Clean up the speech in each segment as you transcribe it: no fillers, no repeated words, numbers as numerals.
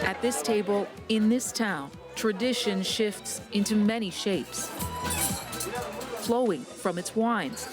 At this table, in this town, tradition shifts into many shapes, flowing from its wines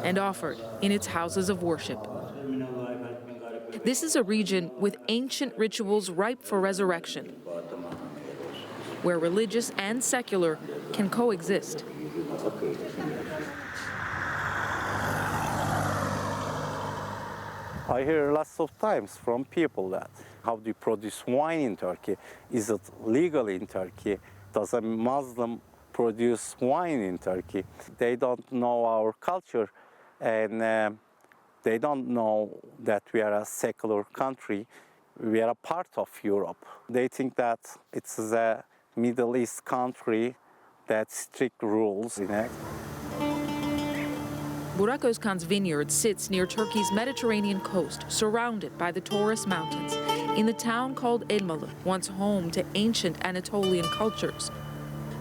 and offered in its houses of worship. This is a region with ancient rituals ripe for resurrection, where religious and secular can coexist. I hear lots of times from people that how do you produce wine in Turkey? Is it legal in Turkey? Does a Muslim produce wine in Turkey? They don't know our culture, and they don't know that we are a secular country. We are a part of Europe. They think that it's a Middle East country that strict rules enact. Burak Özkan's vineyard sits near Turkey's Mediterranean coast, surrounded by the Taurus Mountains, in the town called Elmalı, once home to ancient Anatolian cultures.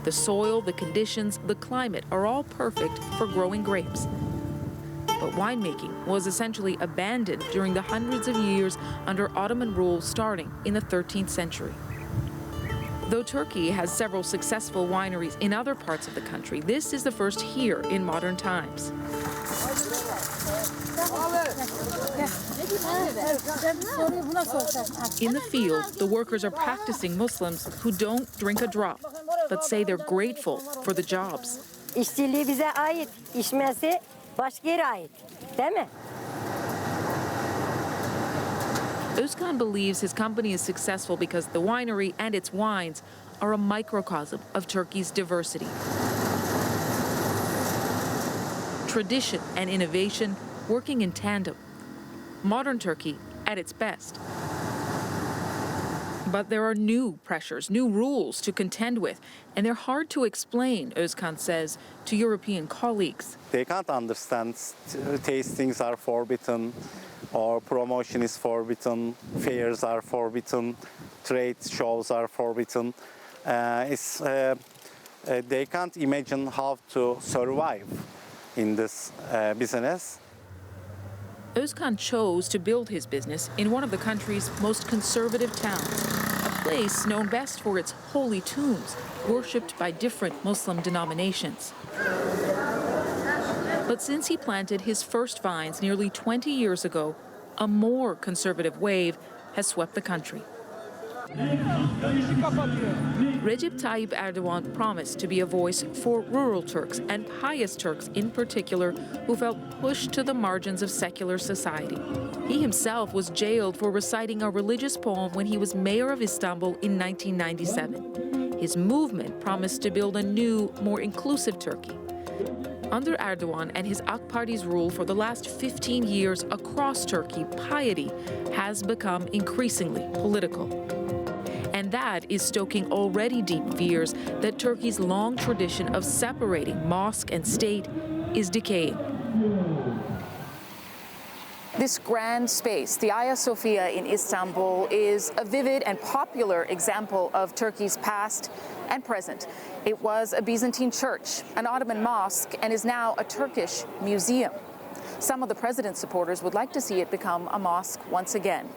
The soil, the conditions, the climate are all perfect for growing grapes. But winemaking was essentially abandoned during the hundreds of years under Ottoman rule starting in the 13th century. Though Turkey has several successful wineries in other parts of the country, this is the first here in modern times. In the field, the workers are practicing Muslims who don't drink a drop, but say they're grateful for the jobs. İşçiliği bize ait, içmesi başka yere ait, değil mi? Özkan believes his company is successful because the winery and its wines are a microcosm of Turkey's diversity. Tradition and innovation working in tandem. Modern Turkey at its best. But there are new pressures, new rules to contend with, and they're hard to explain, Özkan says, to European colleagues. They can't understand tastings are forbidden, or promotion is forbidden, fairs are forbidden, trade shows are forbidden. They can't imagine how to survive in this business. Özkan chose to build his business in one of the country's most conservative towns, a place known best for its holy tombs, worshipped by different Muslim denominations. But since he planted his first vines nearly 20 years ago, a more conservative wave has swept the country. Recep Tayyip Erdogan promised to be a voice for rural Turks and pious Turks in particular who felt pushed to the margins of secular society. He himself was jailed for reciting a religious poem when he was mayor of Istanbul in 1997. His movement promised to build a new, more inclusive Turkey. Under Erdogan and his AK Party's rule for the last 15 years across Turkey, piety has become increasingly political. And that is stoking already deep fears that Turkey's long tradition of separating mosque and state is decaying. This grand space, the Hagia Sophia in Istanbul, is a vivid and popular example of Turkey's past and present. It was a Byzantine church, an Ottoman mosque, and is now a Turkish museum. Some of the president's supporters would like to see it become a mosque once again.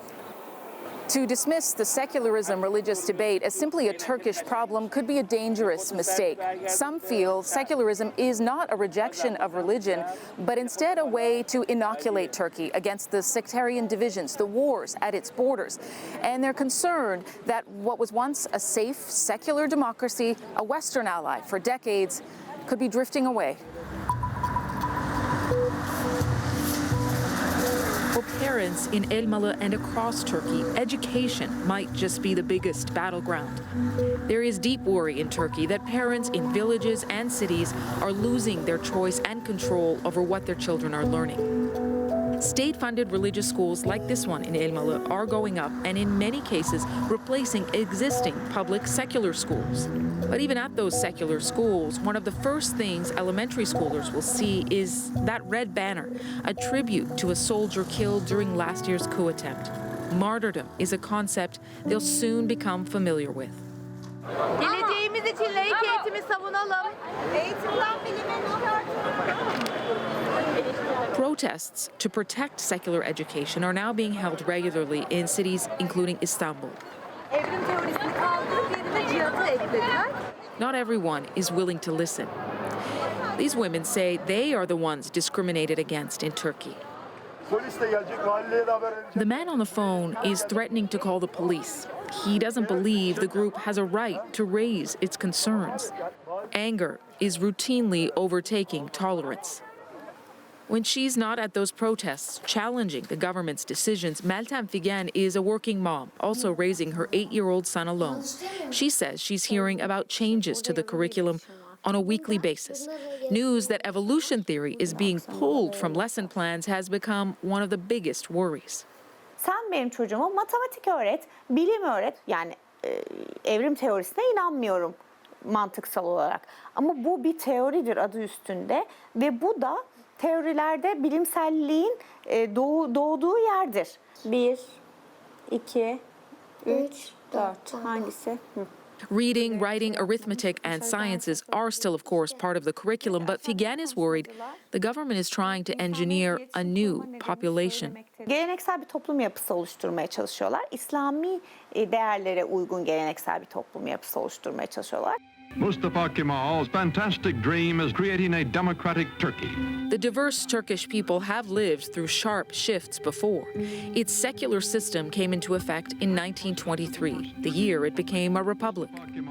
To dismiss the secularism religious debate as simply a Turkish problem could be a dangerous mistake. Some feel secularism is not a rejection of religion, but instead a way to inoculate Turkey against the sectarian divisions, the wars at its borders. And they're concerned that what was once a safe, secular democracy, a Western ally for decades, could be drifting away. For parents in Elmalı and across Turkey, education might just be the biggest battleground. There is deep worry in Turkey that parents in villages and cities are losing their choice and control over what their children are learning. State-funded religious schools like this one in Elmalı are going up and in many cases replacing existing public secular schools. But even at those secular schools, one of the first things elementary schoolers will see is that red banner, a tribute to a soldier killed during last year's coup attempt. Martyrdom is a concept they'll soon become familiar with. Geleceğimiz için laik eğitimi savunalım. Eğitimden bilime çıkartalım. Protests to protect secular education are now being held regularly in cities including Istanbul. Evrim teorisini kaldırıp yerine cihatı eklediler. Not everyone is willing to listen. These women say they are the ones discriminated against in Turkey. The man on the phone is threatening to call the police. He doesn't believe the group has a right to raise its concerns. Anger is routinely overtaking tolerance. When she's not at those protests challenging the government's decisions, Meltem Figen is a working mom, also raising her 8-year-old son alone. She says she's hearing about changes to the curriculum on a weekly basis. News that evolution theory is being pulled from lesson plans has become one of the biggest worries. Sen benim çocuğuma matematik öğret, bilim öğret. Yani evrim teorisine inanmıyorum mantıksal olarak. Ama bu bir teoridir adı üstünde ve bu da teorilerde bilimselliğin doğduğu yerdir. 1, 2, 3, 4 hangisi? Reading, writing, arithmetic, and sciences are still, of course, part of the curriculum, but Figen is worried the government is trying to engineer a new population. Geleneksel bir toplum yapısı oluşturmaya çalışıyorlar. İslami değerlere uygun geleneksel bir toplum yapısı oluşturmaya çalışıyorlar. Mustafa Kemal's fantastic dream is creating a democratic Turkey. The diverse Turkish people have lived through sharp shifts before. Its secular system came into effect in 1923, the year it became a republic.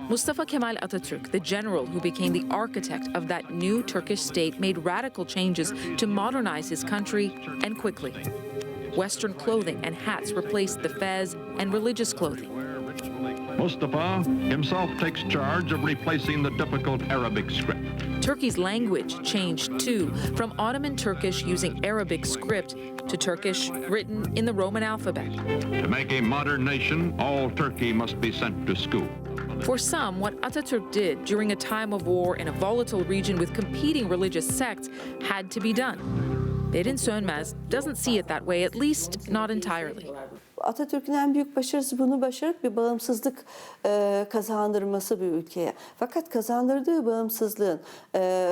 Mustafa Kemal Atatürk, the general who became the architect of that new Turkish state, made radical changes to modernize his country, and quickly. Western clothing and hats replaced the fez and religious clothing. Mustafa himself takes charge of replacing the difficult Arabic script. Turkey's language changed too, from Ottoman Turkish using Arabic script to Turkish written in the Roman alphabet. To make a modern nation, all Turkey must be sent to school. For some, what Atatürk did during a time of war in a volatile region with competing religious sects had to be done. Berin Sönmez doesn't see it that way, at least not entirely. Atatürk'ün en büyük başarısı bunu başarıp bir bağımsızlık kazandırması bir ülkeye. Fakat kazandırdığı bağımsızlığın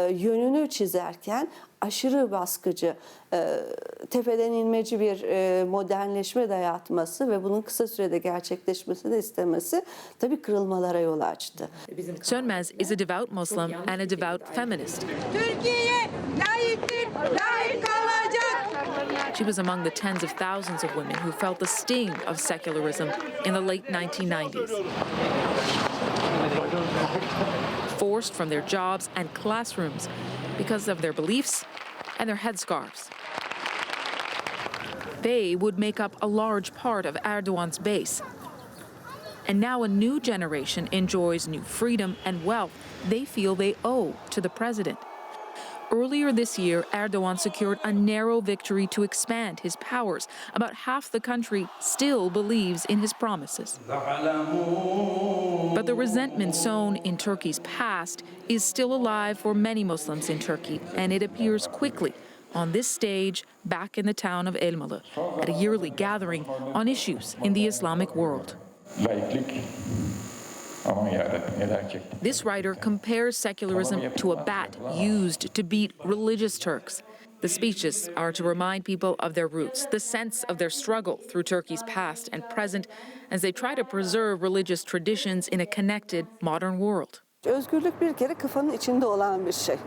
yönünü çizerken aşırı baskıcı, tepeden inmeci bir modernleşme dayatması ve bunun kısa sürede gerçekleşmesini istemesi tabii kırılmalara yol açtı. Sönmez is a devout Muslim and a devout feminist. Türkiye layıktır, layık kalacak. She was among the tens of thousands of women who felt the sting of secularism in the late 1990s. Forced from their jobs and classrooms because of their beliefs and their headscarves. They would make up a large part of Erdogan's base. And now a new generation enjoys new freedom and wealth they feel they owe to the president. Earlier this year, Erdogan secured a narrow victory to expand his powers. About half the country still believes in his promises. But the resentment sown in Turkey's past is still alive for many Muslims in Turkey, and it appears quickly on this stage back in the town of Elmalı at a yearly gathering on issues in the Islamic world. This writer compares secularism to a bat used to beat religious Turks. The speeches are to remind people of their roots, the sense of their struggle through Turkey's past and present, as they try to preserve religious traditions in a connected modern world. Özgürlük bir kere kafanın içinde olan bir şey.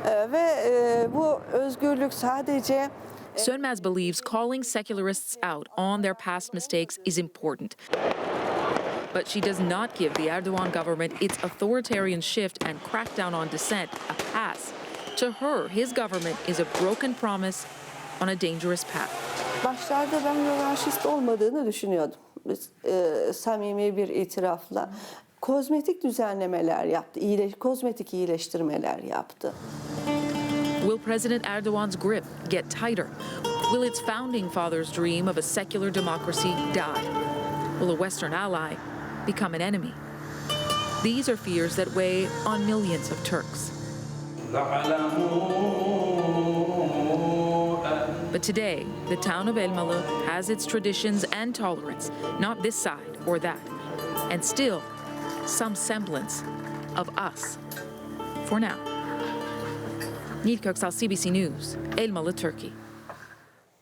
Ve bu özgürlük sadece Sönmez believes calling secularists out on their past mistakes is important. But she does not give the Erdogan government its authoritarian shift and crackdown on dissent a pass. To her, his government is a broken promise on a dangerous path. Başlarda ben rövanşist olmadığını düşünüyordum. Samimi bir itirafla. Kozmetik düzenlemeler yaptı, kozmetik iyileştirmeler yaptı. Will President Erdogan's grip get tighter? Will its founding fathers' dream of a secular democracy die? Will a Western ally become an enemy? These are fears that weigh on millions of Turks. But today, the town of Elmalı has its traditions and tolerance, not this side or that, and still some semblance of us, for now. Nil Köksal, CBC News, Elmalı, Turkey.